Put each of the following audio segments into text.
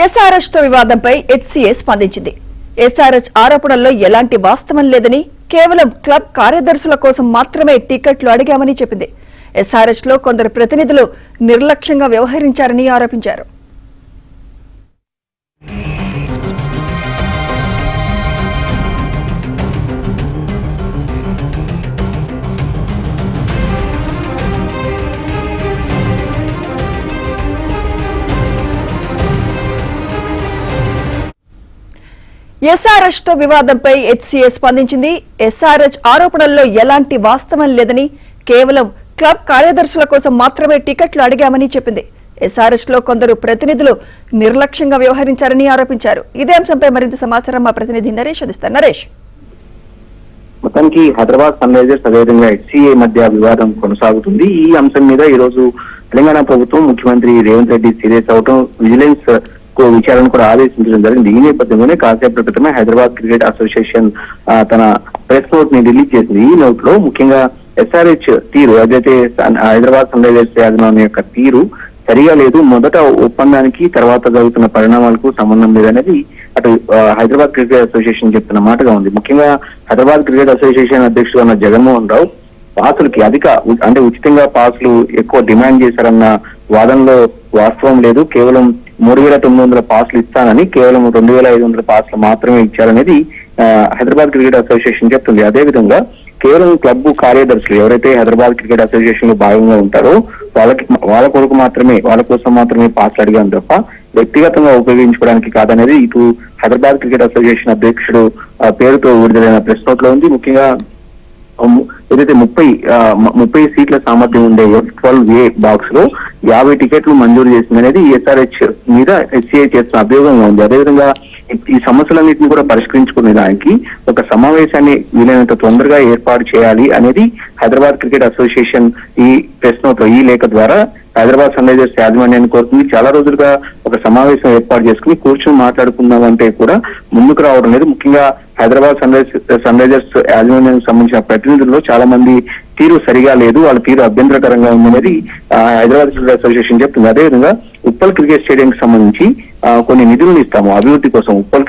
SRH తో వివాదంపై HCA స్పందించింది. ఎస్ఆర్ఎచ్ ఆరోపణల్లో ఎలాంటి వాస్తవం లేదని, కేవలం క్లబ్ కార్యదర్శుల కోసం మాత్రమే టికెట్లు అడిగామని చెప్పింది. ఎస్ఆర్ఎచ్ లో కొందరు ప్రతినిధులు నిర్లక్ష్యంగా వ్యవహరించారని ఆరోపించారు. ఎస్ఆర్ఎచ్ తో వివాదంపై హెచ్సీఏ స్పందించింది. ఎస్ఆర్ఎచ్ ఆరోపణల్లో ఎలాంటి వాస్తవం లేదని, కేవలం క్లబ్ కార్యదర్శుల కోసం మాత్రమే టికెట్లు అడిగామని చెప్పింది. ఎస్ఆర్ఎచ్ లో కొందరు ప్రతినిధులు నిర్లక్ష్యంగా వ్యవహరించారని ఆరోపించారు. ఇదే అంశంపై మరింత సమాచారం మా ప్రతినిధి నరేష్ అందిస్తారు. నరేష్, మొత్తానికి హైదరాబాద్ సన్ రైజర్స్ అదేవిధంగా హెచ్సీఏ మధ్య వివాదం కొనసాగుతుంది. ఈ అంశం మీద ఈ రోజు తెలంగాణ ప్రభుత్వం ముఖ్యమంత్రి రేవంత్ రెడ్డి సీరియస్ అవటం, విజిలెన్స్ విచారణ కూడా ఆదేశించడం జరిగింది. ఈ నేపథ్యంలోనే కాసేపటి క్రితమే హైదరాబాద్ క్రికెట్ అసోసియేషన్ తన ప్రెస్ నోట్ ని రిలీజ్ చేసింది. ఈ నోట్ లో ముఖ్యంగా ఎస్ఆర్హెచ్ తీరు, ఏదైతే హైదరాబాద్ సన్ రైజర్స్ యాజమాన్యం యొక్క తీరు సరిగా లేదు, మొదట ఒప్పందానికి తర్వాత జరుగుతున్న పరిణామాలకు సంబంధం లేదనేది అటు హైదరాబాద్ క్రికెట్ అసోసియేషన్ చెప్తున్న మాటగా ఉంది. ముఖ్యంగా హైదరాబాద్ క్రికెట్ అసోసియేషన్ అధ్యక్షుడు ఉన్న జగన్మోహన్ రావు పాసులకి ఉచితంగా పాసులు ఎక్కువ డిమాండ్ చేశారన్న వాదనలో వాస్తవం లేదు. కేవలం 3,900 పాసులు ఇస్తానని కేవలం 2,500 పాసులు మాత్రమే ఇచ్చారనేది హైదరాబాద్ క్రికెట్ అసోసియేషన్ చెప్తుంది. అదేవిధంగా కేవలం క్లబ్ కార్యదర్శులు ఎవరైతే హైదరాబాద్ క్రికెట్ అసోసియేషన్ లో భాగంగా ఉంటారో వాళ్ళ కోసం మాత్రమే పాసులు అడిగాను తప్ప వ్యక్తిగతంగా ఉపయోగించుకోవడానికి కాదనేది ఇటు హైదరాబాద్ క్రికెట్ అసోసియేషన్ అధ్యక్షుడు పేరుతో విడుదలైన ప్రెస్ నోట్ లో ఉంది. ముఖ్యంగా ఏదైతే 30 సీట్ల సామర్థ్యం ఉండే F12A బాక్స్ లో 50 టికెట్లు మంజూరు చేసిందనేది ఎస్ఆర్హెచ్ మీద హెచ్సీఏ చేస్తున్న అభియోగంగా ఉంది. అదేవిధంగా ఈ సమస్యలన్నింటినీ కూడా పరిష్కరించుకునే దానికి ఒక సమావేశాన్ని వీలైనంత తొందరగా ఏర్పాటు చేయాలి అనేది హైదరాబాద్ క్రికెట్ అసోసియేషన్ ఈ ప్రెస్ నోట్ లో ఈ లేఖ ద్వారా హైదరాబాద్ సన్ రైజర్స్ యాజమాన్యాన్ని కోరుతుంది. చాలా రోజులుగా ఒక సమావేశం ఏర్పాటు చేసుకుని కూర్చొని మాట్లాడుకుందాం అంటే కూడా ముందుకు రావడం లేదు. ముఖ్యంగా హైదరాబాద్ సన్ రైజర్స్ యాజమాన్యానికి సంబంధించిన ప్రతినిధుల్లో చాలా మంది తీరు సరిగా లేదు, వాళ్ళ తీరు అభ్యంతరకరంగా ఉందనేది హైదరాబాద్ క్రికెట్ అసోసియేషన్ చెప్తుంది. అదేవిధంగా ఉప్పల్ క్రికెట్ స్టేడియం కి సంబంధించి కొన్ని నిధులను ఇస్తాము అభివృద్ధి కోసం, ఉప్పల్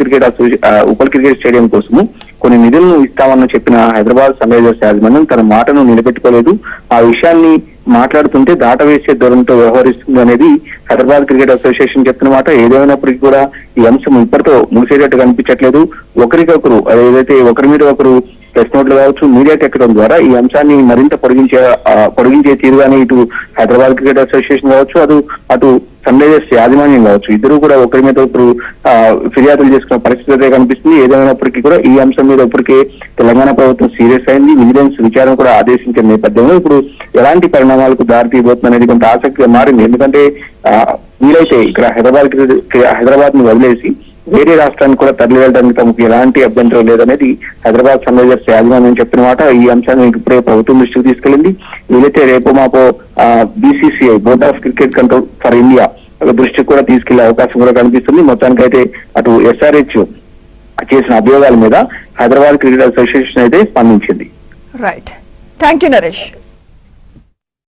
క్రికెట్ స్టేడియం కోసము కొన్ని నిధులను ఇస్తామని చెప్పిన హైదరాబాద్ సన్ రైజర్స్ యాజమాన్యం తన మాటను నిలబెట్టుకోలేదు. ఆ విషయాన్ని మాట్లాడుతుంటే దాటవేసే ధోరణితో వ్యవహరిస్తుంది అనేది హైదరాబాద్ క్రికెట్ అసోసియేషన్ చెప్తున్న మాట. ఏదేమైనప్పటికీ కూడా ఈ అంశం ఇప్పటితో ముగిసేటట్టు కనిపించట్లేదు. ఒకరికొకరు ఏదైతే ఒకరి మీద ఒకరు ప్రెస్ నోట్లు కావచ్చు, మీడియాకి ఎక్కడం ద్వారా ఈ అంశాన్ని మరింత పొడిగించే తీరుగానే ఇటు హైదరాబాద్ క్రికెట్ అసోసియేషన్ కావచ్చు, అటు సన్ రైజర్స్ యాజమాన్యం కావచ్చు, ఇద్దరు కూడా ఒకరి మీద ఒకరు ఫిర్యాదులు చేసుకున్న పరిస్థితి అయితే కనిపిస్తుంది. ఏదేమైనప్పటికీ కూడా ఈ అంశం మీద ఇప్పటికే తెలంగాణ ప్రభుత్వం సీరియస్ అయింది. విజిలెన్స్ విచారణ కూడా ఆదేశించిన నేపథ్యంలో ఇప్పుడు ఎలాంటి పరిణామాలకు దారి తీయబోతుంది అనేది కొంత ఆసక్తిగా మారింది. ఎందుకంటే వీలైతే ఇక్కడ హైదరాబాద్ ని వదిలేసి వేరే రాష్ట్రానికి కూడా తరలి వెళ్ళడానికి తమకు ఎలాంటి అభ్యంతరం లేదనేది హైదరాబాద్ సన్ రైజర్స్ యాజమాన్యం చెప్పిన మాట. ఈ అంశాన్ని ఇప్పుడే ప్రభుత్వం దృష్టికి తీసుకెళ్లింది. వీలైతే రేపు మాపో BCCI board of cricket control for India దృష్టికి కూడా తీసుకెళ్లే అవకాశం కూడా కనిపిస్తుంది. మొత్తానికైతే అటు ఎస్ఆర్హెచ్ చేసిన అభియోగాల మీద హైదరాబాద్ క్రికెట్ అసోసియేషన్ అయితే స్పందించింది. Right, thank you Naresh.